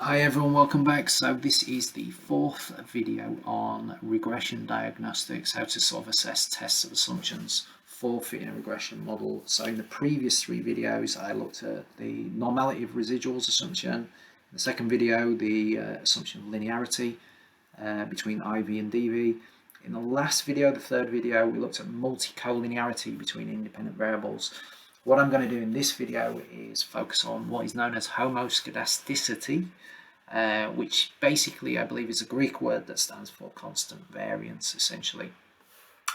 Hi everyone, welcome back. So this is the fourth video on regression diagnostics, how to sort of assess tests of assumptions for fitting a regression model. So in the previous three videos, I looked at the normality of residuals assumption. In the second video, the assumption of linearity between IV and DV. In the last video, the third video, we looked at multi-collinearity between independent variables. What I'm going to do in this video is focus on what is known as homoscedasticity, which basically I believe is a Greek word that stands for constant variance, essentially.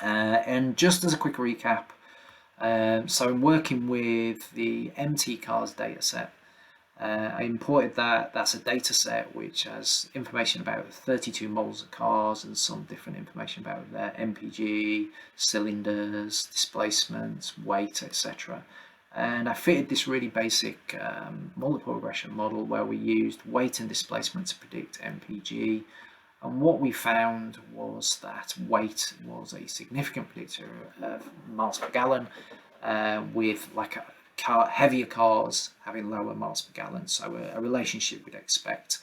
And just as a quick recap, so I'm working with the MT cars dataset. I imported that. That's a data set which has information about 32 models of cars and some different information about their MPG, cylinders, displacement, weight, etc. And I fitted this really basic multiple regression model where we used weight and displacement to predict MPG. And what we found was that weight was a significant predictor of miles per gallon, with heavier cars having lower miles per gallon, so a relationship we'd expect.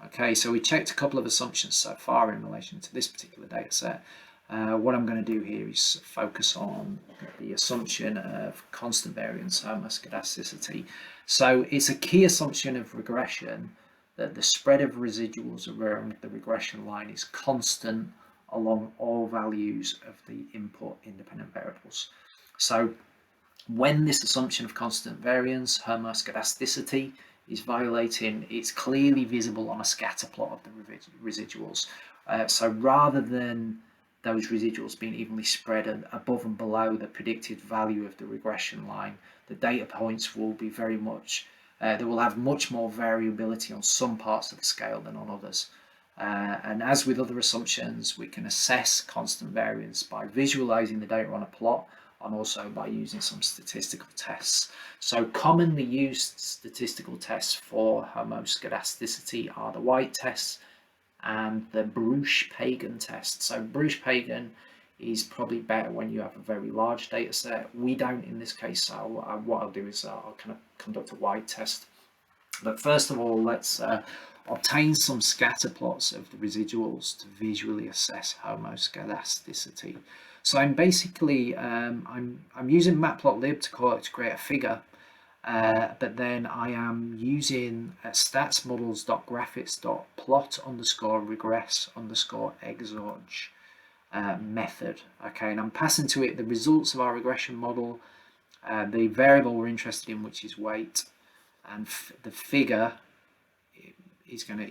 Okay, so we checked a couple of assumptions so far in relation to this particular data set. What I'm going to do here is focus on the assumption of constant variance, homoscedasticity. So it's a key assumption of regression that the spread of residuals around the regression line is constant along all values of the input independent variables. So when this assumption of constant variance, homoscedasticity, is violating, it's clearly visible on a scatter plot of the residuals. So rather than those residuals being evenly spread above and below the predicted value of the regression line, the data points will be very much, they will have much more variability on some parts of the scale than on others. And as with other assumptions, we can assess constant variance by visualizing the data on a plot and also by using some statistical tests. So commonly used statistical tests for homoscedasticity are the White test and the Bruce-Pagan test. So Bruce-Pagan is probably better when you have a very large data set. We don't in this case, so what I'll do is I'll kind of conduct a White test. But first of all, let's obtain some scatter plots of the residuals to visually assess homoscedasticity. So I'm basically I'm using matplotlib to create a figure, but then I am using statsmodels.graphics.plot_regress_exorg method. Okay, and I'm passing to it the results of our regression model, the variable we're interested in, which is weight, and the figure is going to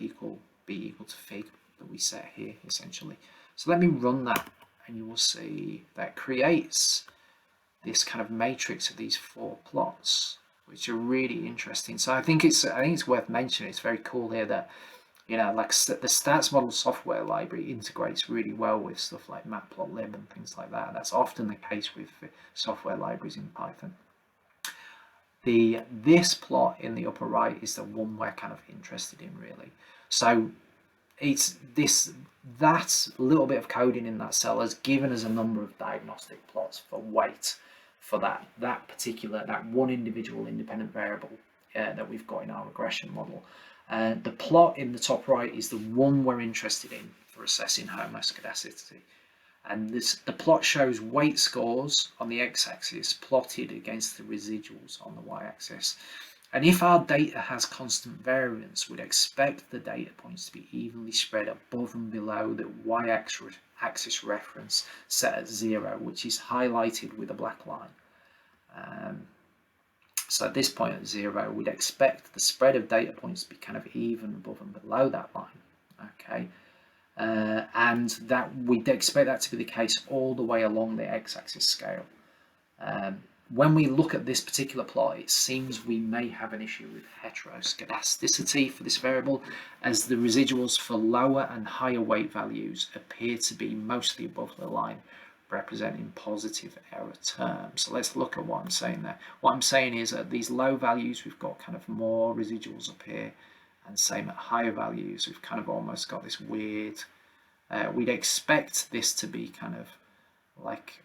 be equal to fig that we set here essentially. So let me run that, and you will see that creates this kind of matrix of these four plots, which are really interesting. So I think it's worth mentioning. It's very cool here that, you know, like the stats model software library integrates really well with stuff like matplotlib and things like that. That's often the case with software libraries in Python. This plot in the upper right is the one we're kind of interested in, really. So it's that little bit of coding in that cell has given us a number of diagnostic plots for weight for that one individual independent variable that we've got in our regression model. The plot in the top right is the one we're interested in for assessing homoscedasticity. And the plot shows weight scores on the x-axis plotted against the residuals on the y-axis. And if our data has constant variance, we'd expect the data points to be evenly spread above and below the y-axis reference set at 0, which is highlighted with a black line. So at this point at 0, we'd expect the spread of data points to be kind of even above and below that line. Okay. And that we'd expect that to be the case all the way along the x-axis scale. When we look at this particular plot, it seems we may have an issue with heteroscedasticity for this variable, as the residuals for lower and higher weight values appear to be mostly above the line, representing positive error terms. So let's look at what I'm saying there. What I'm saying is at these low values, we've got kind of more residuals up here, and same at higher values, we've kind of almost got this weird, we'd expect this to be kind of like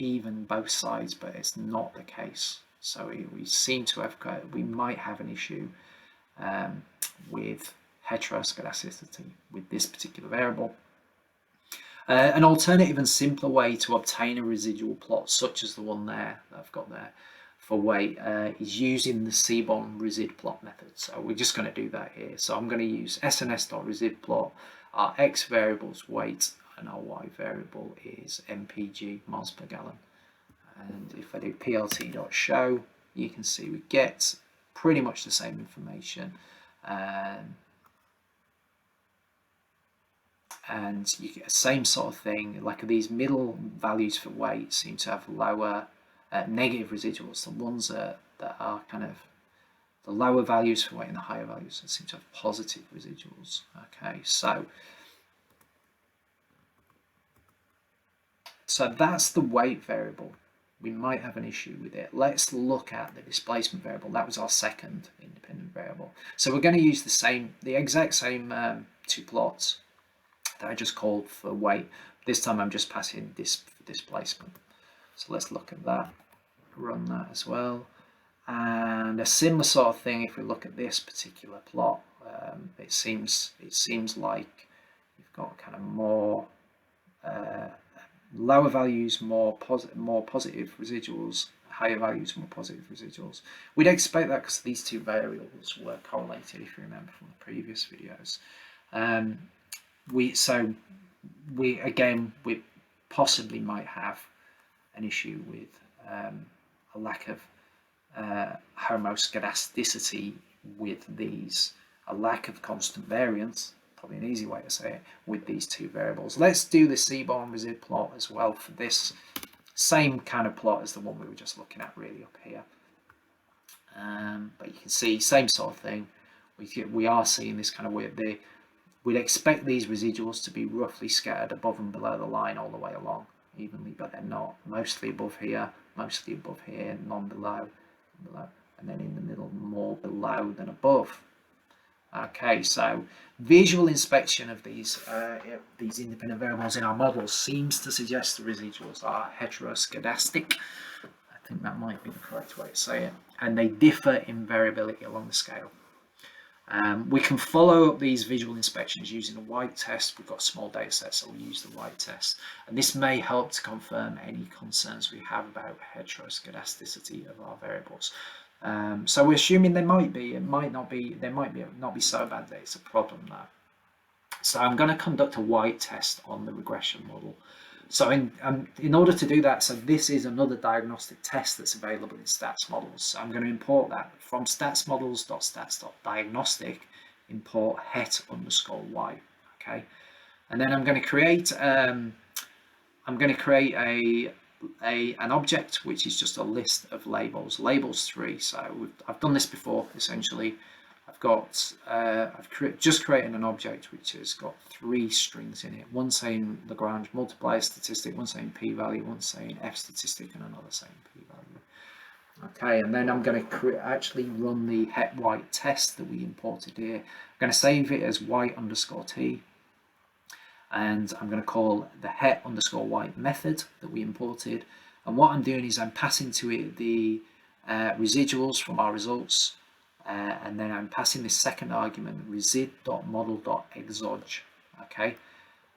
even both sides, but it's not the case. So we seem to have we might have an issue with heteroscedasticity with this particular variable. An alternative and simpler way to obtain a residual plot, such as the one there that I've got there for weight, is using the Seaborn resid plot method. So we're just going to do that here. So I'm going to use sns.resid plot. Our x variable is weight and our y variable is mpg, miles per gallon. And if I do plt.show, you can see we get pretty much the same information. And you get the same sort of thing, like these middle values for weight seem to have lower negative residuals. The ones that are kind of the lower values for weight and the higher values that seem to have positive residuals. Okay, so that's the weight variable. We might have an issue with it. Let's look at the displacement variable. That was our second independent variable. So we're going to use the exact same two plots that I just called for weight. This time I'm just passing this displacement. So let's look at that, run that as well. And a similar sort of thing, if we look at this particular plot, it seems like you've got kind of more lower values, more positive residuals, higher values, more positive residuals. We'd expect that because these two variables were correlated, if you remember from the previous videos. We possibly might have an issue with a lack of homoscedasticity with these, a lack of constant variance, probably an easy way to say it, with these two variables. Let's do the Seaborn resid plot as well for this same kind of plot as the one we were just looking at really up here. But you can see same sort of thing. We are seeing this kind of weird. We'd expect these residuals to be roughly scattered above and below the line all the way along evenly, but they're not. Mostly above here, none below, and then in the middle more below than above. Okay, so visual inspection of these independent variables in our models seems to suggest the residuals are heteroscedastic. I think that might be the correct way to say it, and they differ in variability along the scale. We can follow up these visual inspections using the White test. We've got a small data set, so we'll use the White test. And this may help to confirm any concerns we have about heteroscedasticity of our variables. So we're assuming there might be, it might not be, there might not be so bad that it's a problem now. So I'm going to conduct a White test on the regression model. So in order to do that, so this is another diagnostic test that's available in stats models. So I'm going to import that from statsmodels.stats.diagnostic, import het_y. Okay, and then I'm going to create an object which is just a list of labels 3. So I've done this before. Essentially, I've just created an object which has got 3 strings in it. One saying Lagrange multiplier statistic, one saying p-value, one saying f statistic, and another saying p-value. Okay, and then I'm going to actually run the het_white test that we imported here. I'm going to save it as white_t, and I'm going to call the het_white method that we imported. And what I'm doing is I'm passing to it the residuals from our results. And then I'm passing this second argument, resid.model.exog. Okay,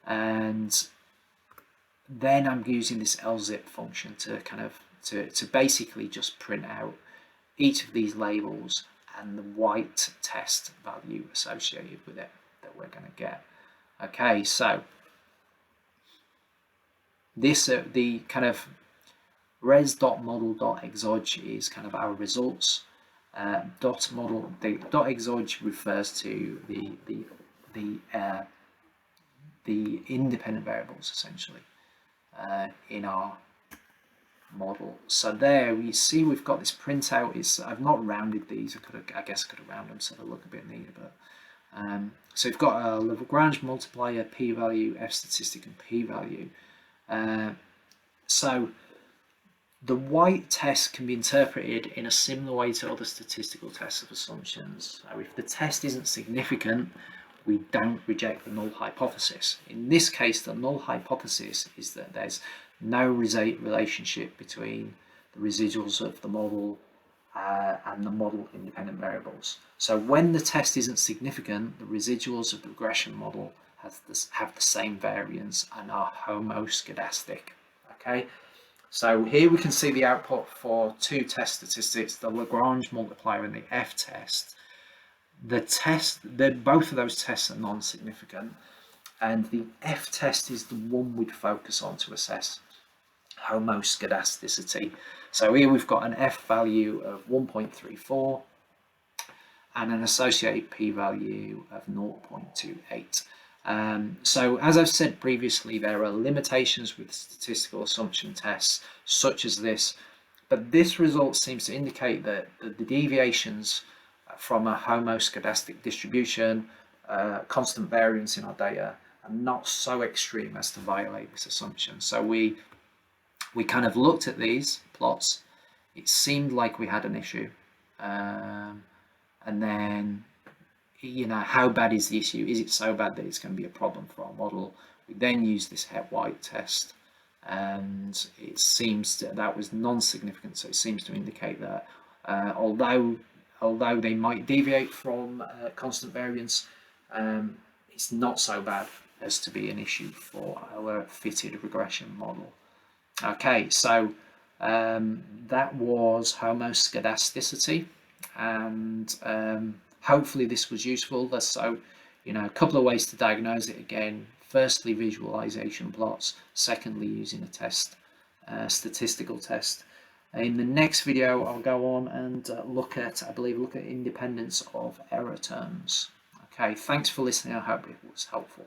and then I'm using this lzip function to to basically just print out each of these labels and the White test value associated with it that we're going to get. Okay, so this the kind of res.model.exog is kind of our results. .exog refers to the independent variables essentially in our model. So there we see we've got this printout. I've not rounded these. I guess I could have rounded them so they look a bit neater. But so we've got a Lagrange multiplier, p-value, f statistic, and p-value. So the White test can be interpreted in a similar way to other statistical tests of assumptions. So if the test isn't significant, we don't reject the null hypothesis. In this case, the null hypothesis is that there's no relationship between the residuals of the model and the model independent variables. So when the test isn't significant, the residuals of the regression model have the same variance and are homoscedastic. Okay, so here we can see the output for two test statistics, the Lagrange multiplier and the f-test. Both of those tests are non-significant, and the f-test is the one we'd focus on to assess homoscedasticity. So here we've got an f value of 1.34 and an associated p-value of 0.28. So as I've said previously, there are limitations with statistical assumption tests such as this, but this result seems to indicate that the deviations from a homoscedastic distribution, constant variance in our data, are not so extreme as to violate this assumption. So we kind of looked at these plots. It seemed like we had an issue, and then, you know, how bad is the issue? Is it so bad that it's going to be a problem for our model? We then used this Het-White test, and it seems that was non-significant. So it seems to indicate that although they might deviate from constant variance, it's not so bad as to be an issue for our fitted regression model. Okay, so that was homoscedasticity, and hopefully this was useful. So, you know, a couple of ways to diagnose it again. Firstly, visualization plots. Secondly, using a test, statistical test. In the next video, I'll go on and look at independence of error terms. Okay, thanks for listening. I hope it was helpful.